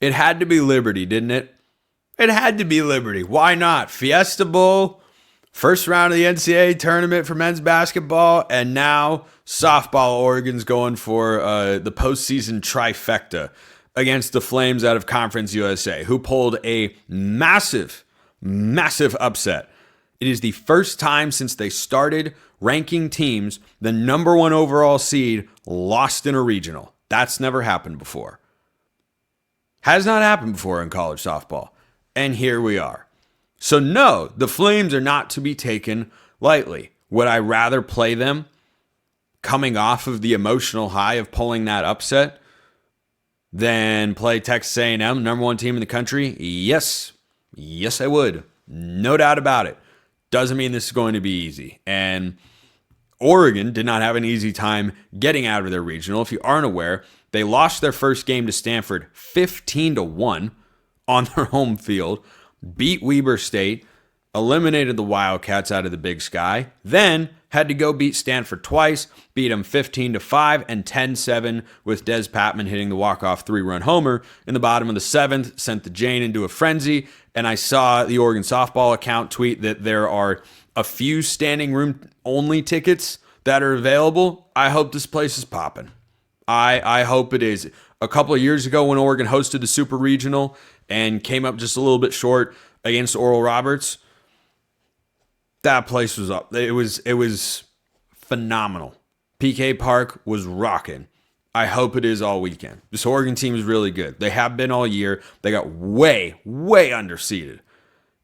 It had to be Liberty, didn't it? It had to be Liberty. Why not? Fiesta Bowl, first round of the NCAA tournament for men's basketball, and now softball. Oregon's going for the postseason trifecta against the Flames out of Conference USA, who pulled a massive upset. It is the first time since they started ranking teams, the number one overall seed lost in a regional. That's never happened before. Has not happened before in college softball. And here we are. So no, the Flames are not to be taken lightly. Would I rather play them coming off of the emotional high of pulling that upset than play Texas A&M, number one team in the country? Yes. Yes, I would. No doubt about it. Doesn't mean this is going to be easy. And Oregon did not have an easy time getting out of their regional. If you aren't aware, they lost their first game to Stanford 15-1 on their home field, beat Weber State, eliminated the Wildcats out of the Big Sky, then had to go beat Stanford twice, beat them 15-5 and 10-7 with Des Patman hitting the walk-off 3-run homer in the bottom of the seventh, sent the Jane into a frenzy. And I saw the Oregon softball account tweet that there are a few standing room only tickets that are available. I hope this place is popping. I hope it is. A couple of years ago when Oregon hosted the Super Regional and came up just a little bit short against Oral Roberts, that place was up. It was phenomenal. PK Park was rocking. I hope it is all weekend. This Oregon team is really good. They have been all year. They got way underseeded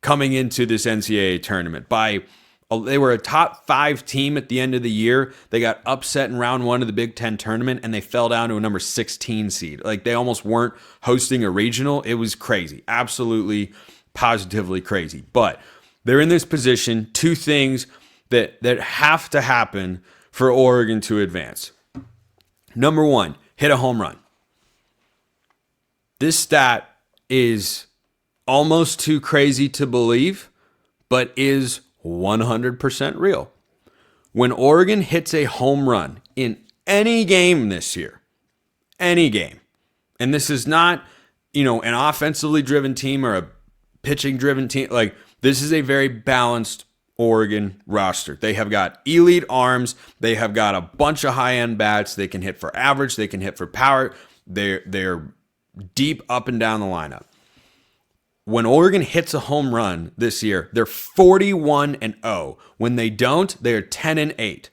coming into this NCAA tournament. They were a top 5 team at the end of the year. They got upset in round 1 of the Big Ten tournament, and they fell down to a number 16 seed. Like, they almost weren't hosting a regional. It was crazy. Absolutely, positively crazy. But they're in this position. 2 things that have to happen for Oregon to advance. Number 1, hit a home run. This stat is almost too crazy to believe, but is 100% real. When Oregon hits a home run in any game this year, any game, and this is not, an offensively driven team or a pitching driven team, like, this is a very balanced Oregon roster. They have got elite arms. They have got a bunch of high-end bats. They can hit for average. They can hit for power. They're deep up and down the lineup. When Oregon hits a home run this year, they're 41-0. When they don't, they're 10-8.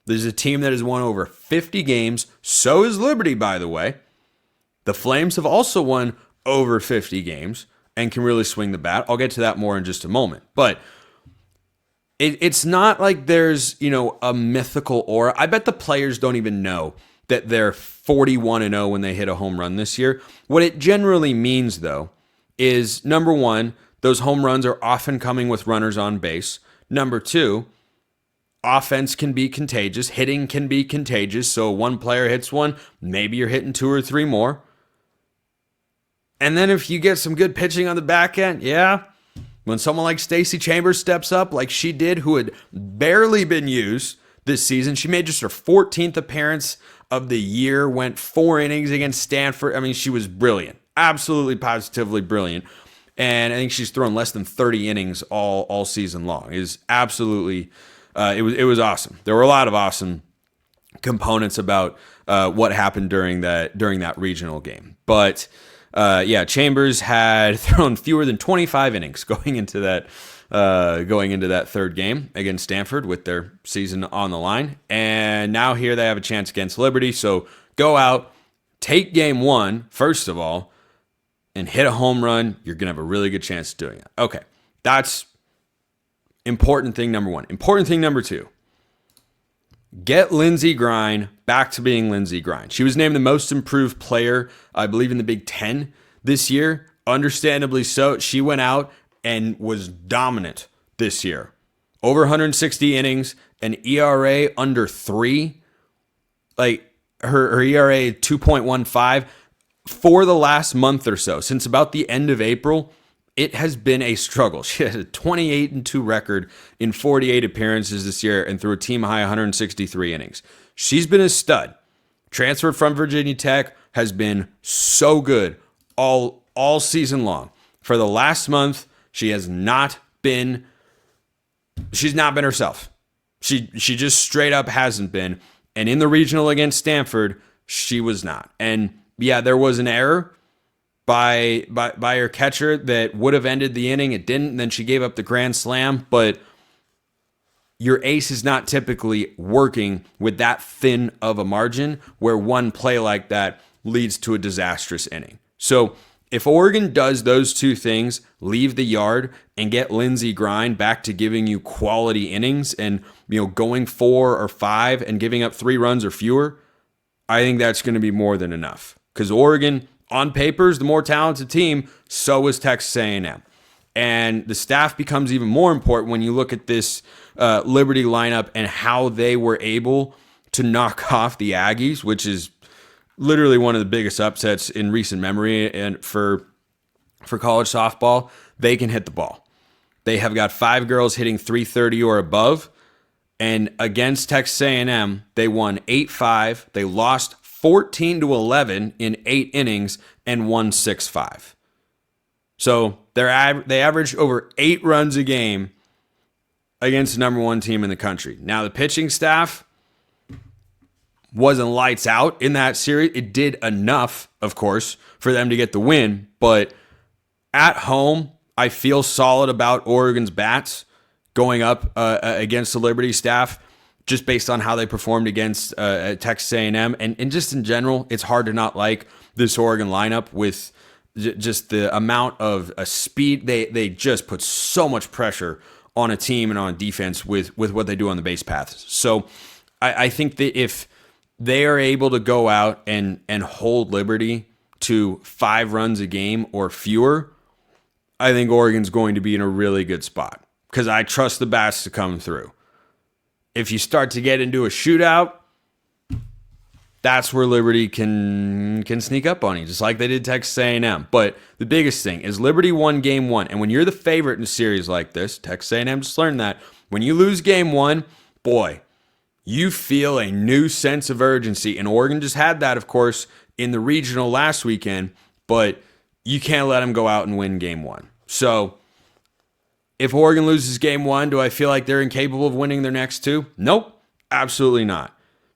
There's a team that has won over 50 games. So is Liberty, by the way. The Flames have also won over 50 games and can really swing the bat. I'll get to that more in just a moment. But it's not like there's, a mythical aura. I bet the players don't even know that they're 41-0 when they hit a home run this year. What it generally means, though, is, number 1, those home runs are often coming with runners on base. Number 2, offense can be contagious. Hitting can be contagious. So one player hits one, maybe you're hitting 2 or 3 more. And then if you get some good pitching on the back end, when someone like Stacey Chambers steps up like she did, who had barely been used this season, she made just her 14th appearance of the year, went 4 innings against Stanford. I mean, she was brilliant. Absolutely, positively brilliant. And I think she's thrown less than 30 innings all season long. It is absolutely, it was awesome. There were a lot of awesome components about what happened during that regional game. But Chambers had thrown fewer than 25 innings going into that third game against Stanford with their season on the line. And now here they have a chance against Liberty. So go out, take game 1, first of all, and hit a home run. You're going to have a really good chance of doing it. Okay, that's important thing number 1. Important thing number 2, get Lyndsey Grein back to being Lyndsey Grein. She was named the most improved player, I believe, in the Big Ten this year. Understandably so. She went out and was dominant this year. Over 160 innings, an ERA under 3. Like, her ERA 2.15. For the last month or so, since about the end of April, it has been a struggle. She has a 28-2 record in 48 appearances this year and threw a team high 163 innings. She's been a stud. Transferred from Virginia Tech, has been so good all all season long. For the last month, she's not been herself. She just straight up hasn't been. And in the regional against Stanford, she was not. And yeah, there was an error by her catcher that would have ended the inning. It didn't. And then she gave up the grand slam. But your ace is not typically working with that thin of a margin where one play like that leads to a disastrous inning. So if Oregon does those two things, leave the yard and get Lyndsey Grein back to giving you quality innings and going 4 or 5 and giving up 3 runs or fewer, I think that's going to be more than enough. Because Oregon, on paper, is the more talented team. So is Texas A&M. And the staff becomes even more important when you look at this Liberty lineup and how they were able to knock off the Aggies, which is literally one of the biggest upsets in recent memory. And for college softball, they can hit the ball. They have got 5 girls hitting 330 or above. And against Texas A&M, they won 8-5. They lost 14-11 in 8 innings and won 6-5. So they averaged over 8 runs a game against the number 1 team in the country. Now, the pitching staff wasn't lights out in that series. It did enough, of course, for them to get the win. But at home, I feel solid about Oregon's bats going up against the Liberty staff, just based on how they performed against Texas A&M. And just in general, it's hard to not like this Oregon lineup with just the amount of speed. They just put so much pressure on a team and on defense with what they do on the base paths. So I think that if they are able to go out and hold Liberty to 5 runs a game or fewer, I think Oregon's going to be in a really good spot because I trust the bats to come through. If you start to get into a shootout, that's where Liberty can sneak up on you, just like they did Texas A&M. But the biggest thing is Liberty won game 1. And when you're the favorite in a series like this, Texas A&M just learned that. When you lose game 1, boy, you feel a new sense of urgency. And Oregon just had that, of course, in the regional last weekend. But you can't let them go out and win game 1. So if Oregon loses game 1, do I feel like they're incapable of winning their next 2? Nope, absolutely not.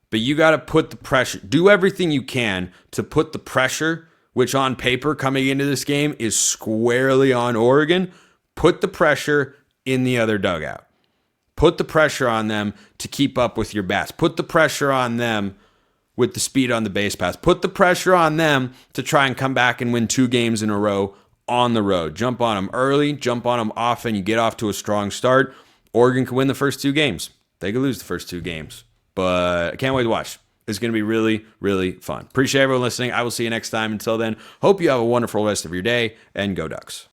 But you got to put the pressure, do everything you can to put the pressure, which on paper coming into this game is squarely on Oregon, put the pressure in the other dugout. Put the pressure on them to keep up with your bats. Put the pressure on them with the speed on the base pass. Put the pressure on them to try and come back and win 2 games in a row on the road. Jump on them early, jump on them often. You get off to a strong start. Oregon can win the first 2 games. They could lose the first 2 games. But I can't wait to watch. It's going to be really, really fun. Appreciate everyone listening. I will see you next time. Until then, hope you have a wonderful rest of your day, and go Ducks.